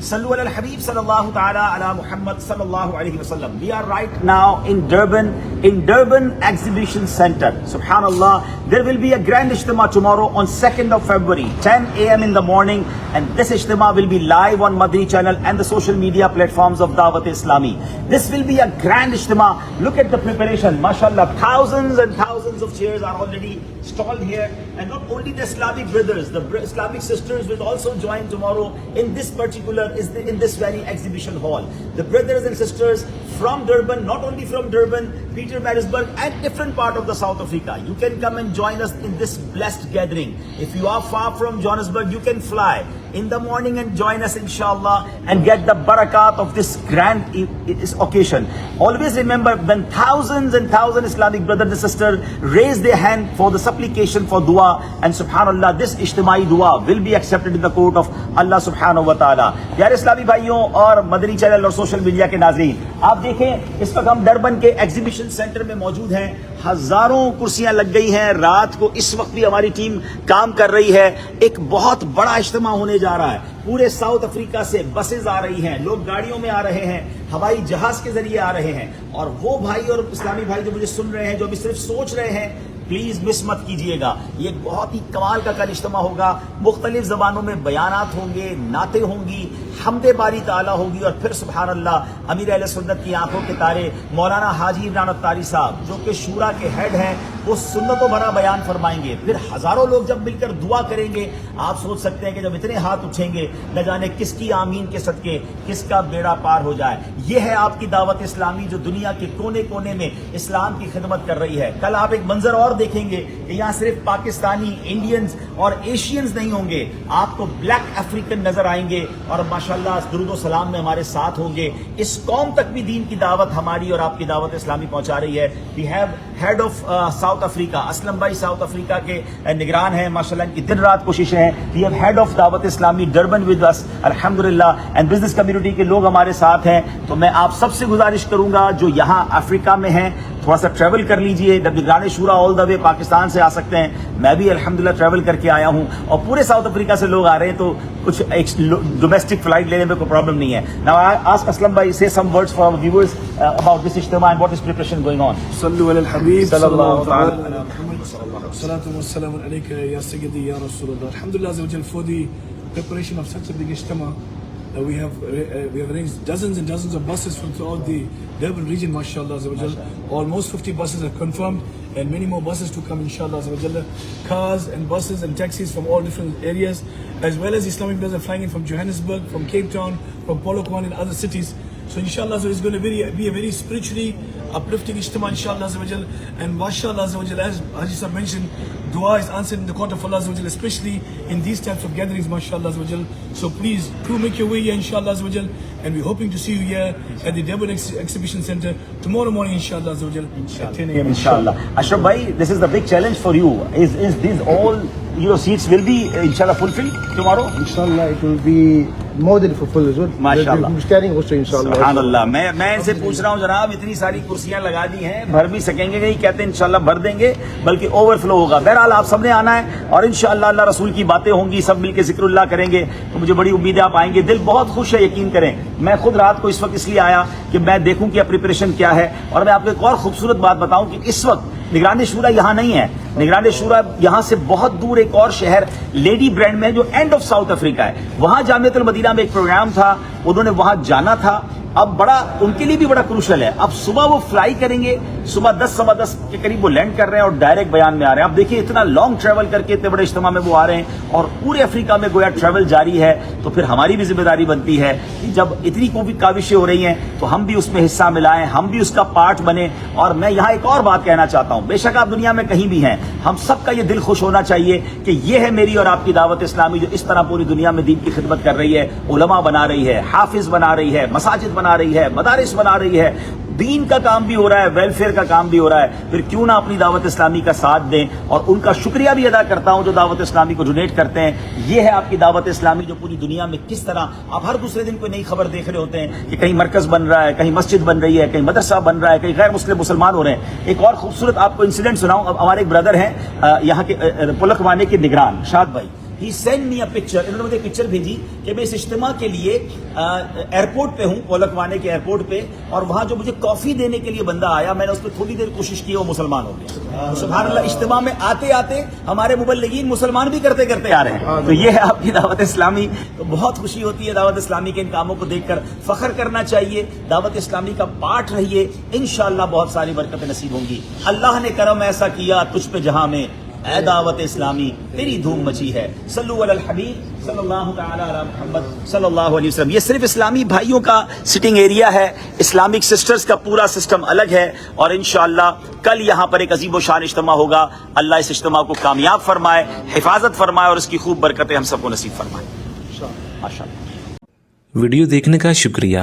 Sallu ala al-Habib sallallahu ta'ala ala Muhammad sallallahu alayhi wa sallam. We are right now in Durban Exhibition Center. Subhanallah, there will be a grand ijtima tomorrow on 2nd of February, 10 a.m. in the morning, and this ijtima will be live on Madri channel and the social media platforms of Dawat Islami. This will be a grand ijtima. Look at the preparation, mashallah, thousands and thousands of chairs are already stalled here, and not only the Islamic brothers, the Islamic sisters will also join tomorrow in this very exhibition hall. The brothers and sisters from Durban, not only from Durban, Pietermaritzburg and different part of the South Africa. You can come and join us in this blessed gathering. If you are far from Johannesburg, you can fly in the morning and join us inshallah and get the barakat of this grand occasion. Always remember, when thousands and thousands Islamic brothers and sisters raise their hand for the supplication for dua, and subhanallah, this ijtimai dua will be accepted in the court of Allah subhanahu wa ta'ala. پیارے اسلامی بھائیوں اور مدنی channel اور social media کے ناظرین، آپ دیکھیں اس وقت ہم ڈربن کے ایگزیبیشن سینٹر میں موجود ہیں. ہزاروں کرسیاں لگ گئی ہیں. رات کو اس وقت بھی ہماری ٹیم کام کر رہی ہے. ایک بہت بڑا اجتماع ہونے جا رہا ہے. پورے ساؤتھ افریقہ سے بسز آ رہی ہیں، لوگ گاڑیوں میں آ رہے ہیں، ہوائی جہاز کے ذریعے آ رہے ہیں. اور وہ بھائی اور اسلامی بھائی جو مجھے سن رہے ہیں، جو ابھی صرف سوچ رہے ہیں، پلیز مس مت کیجئے گا. یہ بہت ہی کمال کا کل اجتماع ہوگا. مختلف زبانوں میں بیانات ہوں گے، نعتیں ہوں گی، حمد باری تعالیٰ ہوگی، اور پھر سبحان اللہ امیر اہل سنت کی آنکھوں کے تارے مولانا حاجی عمران الطاری صاحب جو کہ شورا کے ہیڈ ہیں، وہ سنتوں بھرا بیان فرمائیں گے. پھر ہزاروں لوگ جب مل کر دعا کریں گے. آپ سوچ سکتے ہیں کہ جب اتنے ہاتھ اٹھیں گے، نہ جانے کس کی آمین کے صدقے کس کا بیڑا پار ہو جائے. یہ ہے آپ کی دعوت اسلامی جو دنیا کے کونے کونے میں اسلام کی خدمت کر رہی ہے. کل آپ ایک منظر اور دیکھیں گے کہ یہاں صرف پاکستانی، انڈینز اور ایشینز نہیں ہوں گے، آپ کو بلیک افریقن نظر آئیں گے، اور ماشاءاللہ درود و سلام میں ہمارے ساتھ ہوں گے. اس قوم تک بھی دین کی دعوت ہماری اور آپ کی دعوت اسلامی پہنچا رہی ہے. We have head of South Africa, Aslam بھائی ساؤتھ افریقہ کے نگران ہیں، ماشاءاللہ ان کی دن رات کوششیں ہیں. وی ہیو ہیڈ آف دعوت اسلامی ڈربن ود اس الحمدللہ، اینڈ بزنس کمیونٹی کے لوگ ہمارے ساتھ ہیں. تو میں آپ سب سے گزارش کروں گا جو یہاں افریقہ میں ہیں، تھوڑا سا ٹریول کر لیجئے. نگران شورا آل دا وے پاکستان سے آ سکتے ہیں. میں بھی الحمدللہ ٹریول کر کے آیا ہوں، اور پورے ساؤتھ افریقہ سے لوگ آ رہے ہیں، تو کچھ ڈومیسٹک فلائٹ لینے میں کوئی پرابلم نہیں ہے. Now I ask Aslam bhai, say some words for our viewers about this ijtima and what is preparation going on. Sallu ala al-Habib Sallallahu ta'ala ala Muhammad sallallahu alaihi Salatu wa salamu alayka ya Sayyidi ya Rasulullah. Alhamdulillah azza wa jal for the preparation of such a big ijtima. We have arranged dozens and dozens of buses from throughout the Durban region, mashallah azza wa jal. Almost 50 buses are confirmed, and many more buses to come inshallah azza wa jal. Cars and buses and taxis from all different areas, as well as Islamic brothers are flying in from Johannesburg, from Cape Town, from Polokwane and other cities. So inshallah, so it's going to be a very spiritually uplifting ijtima inshallah azza wa jal. And mashallah azza wa jal, as Haji Sahib mentioned, dua is answered in the court of Allah azza wa jal, especially in these types of gatherings, mashallah azza wa jal. So please do make your way here inshallah azza wa jal, and we're hoping to see you here at the Durban Exhibition Center tomorrow morning inshallah azza wa jal at 10 a.m. inshallah. Ashraf bhai, this is the big challenge for you. Is these all seats will be inshallah fulfilled tomorrow? Inshallah it will be more than fulfilled as well. MashaAllah. We're carrying also inshallah. سبحان اللہ. میں ان سے پوچھ رہا ہوں جناب، اتنی ساری کرسیاں لگا دی ہیں، بھر بھی سکیں گے نہیں؟ کہتے ہیں انشاءاللہ بھر دیں گے، بلکہ اوور فلو ہوگا. بہرحال آپ سب نے آنا ہے، اور انشاءاللہ اللہ رسول کی باتیں ہوں گی، سب مل کے ذکر اللہ کریں گے. تو مجھے بڑی امید ہے آپ آئیں گے. دل بہت خوش ہے، یقین کریں. میں خود رات کو اس وقت اس لیے آیا کہ میں دیکھوں کہ پریپریشن کیا ہے. اور میں آپ کو ایک اور خوبصورت بات بتاؤں کہ اس وقت نگران شورا یہاں نہیں ہے. نگران شورا یہاں سے بہت دور ایک اور شہر لیڈی برینڈ میں، جو اینڈ آف ساؤتھ افریقہ ہے، وہاں جامعۃ المدینہ میں ایک پروگرام تھا، انہوں نے وہاں جانا تھا. اب بڑا ان کے لیے بھی بڑا کروشل ہے. اب صبح وہ فلائی کریں گے، صبح 10 کے قریب وہ لینڈ کر رہے ہیں اور ڈائریکٹ بیان میں آ رہے ہیں. اب دیکھیے اتنا لانگ ٹریول کر کے اتنے بڑے اجتماع میں وہ آ رہے ہیں، اور پورے افریقہ میں گویا ٹریول جاری ہے. تو پھر ہماری بھی ذمہ داری بنتی ہے کہ جب اتنی کاوشیں ہو رہی ہیں تو ہم بھی اس میں حصہ ملائیں، ہم بھی اس کا پارٹ بنیں. اور میں یہاں ایک اور بات کہنا چاہتا ہوں، بے شک آپ دنیا میں کہیں بھی ہیں، ہم سب کا یہ دل خوش ہونا چاہیے کہ یہ ہے میری اور آپ کی دعوت اسلامی جو اس طرح پوری دنیا میں دین کی خدمت کر رہی ہے. علماء بنا رہی ہے، حافظ بنا رہی ہے، مساجد بنا رہی ہے، مدارس بنا رہی ہے، دین کا کام بھی ہو رہا ہے، ویلفیئر کا کام بھی ہو رہا ہے. پھر کیوں نہ اپنی دعوت اسلامی کا ساتھ دیں. اور ان کا شکریہ بھی ادا کرتا ہوں جو دعوت اسلامی کو ڈونیٹ کرتے ہیں. یہ ہے آپ کی دعوت اسلامی جو پوری دنیا میں کس طرح آپ ہر دوسرے دن کوئی نئی خبر دیکھ رہے ہوتے ہیں کہ کہیں مرکز بن رہا ہے، کہیں مسجد بن رہی ہے، کہیں مدرسہ بن رہا ہے، کہیں غیر مسلمان ہو رہے ہیں. ایک اور خوبصورت آپ کو انسیڈنٹ سناؤں. اب ہمارے ایک بردر ہیں یہاں کے پلکوانے کے نگران، شاد بھائی. He sent me a picture. انہوں نے مجھے پکچر بھیجی کہ میں اس اجتماع کے لیے ایئرپورٹ پہ ہوں، پولکوانے کے ایئرپورٹ پہ، اور وہاں جو مجھے کافی دینے کے لیے بندہ آیا، میں نے اس پہ تھوڑی دیر کوشش کی، وہ مسلمان ہو گیا. سبحان اللہ. اجتماع میں آتے آتے ہمارے مبلغین مسلمان بھی کرتے کرتے آ رہے ہیں. تو یہ ہے آپ کی دعوت اسلامی. تو بہت خوشی ہوتی ہے دعوت اسلامی کے ان کاموں کو دیکھ کر، فخر کرنا چاہیے. دعوت اسلامی کا پارٹ رہیے، انشاءاللہ بہت ساری برکتیں نصیب ہوں گی. اللہ نے کرم ایسا کیا تجھ پہ جہاں میں، اے دعوت اسلامی تیری دھوم مچی ہے. صلو علی الحبیب صلی اللہ تعالی علی محمد صلی اللہ علیہ وسلم. یہ صرف اسلامی بھائیوں کا سٹنگ ایریا ہے، اسلامک سسٹرز کا پورا سسٹم الگ ہے. اور انشاءاللہ کل یہاں پر ایک عظیم و شان اجتماع ہوگا. اللہ اس اجتماع کو کامیاب فرمائے، حفاظت فرمائے، اور اس کی خوب برکتیں ہم سب کو نصیب فرمائے. ماشاءاللہ. ویڈیو دیکھنے کا شکریہ.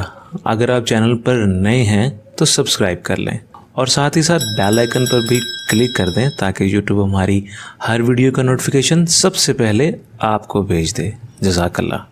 اگر آپ چینل پر نئے ہیں تو سبسکرائب کر لیں، اور ساتھ ہی ساتھ بیل آئیکن پر بھی کلک کر دیں تاکہ یوٹیوب ہماری ہر ویڈیو کا نوٹیفیکیشن سب سے پہلے آپ کو بھیج دے. جزاک اللہ.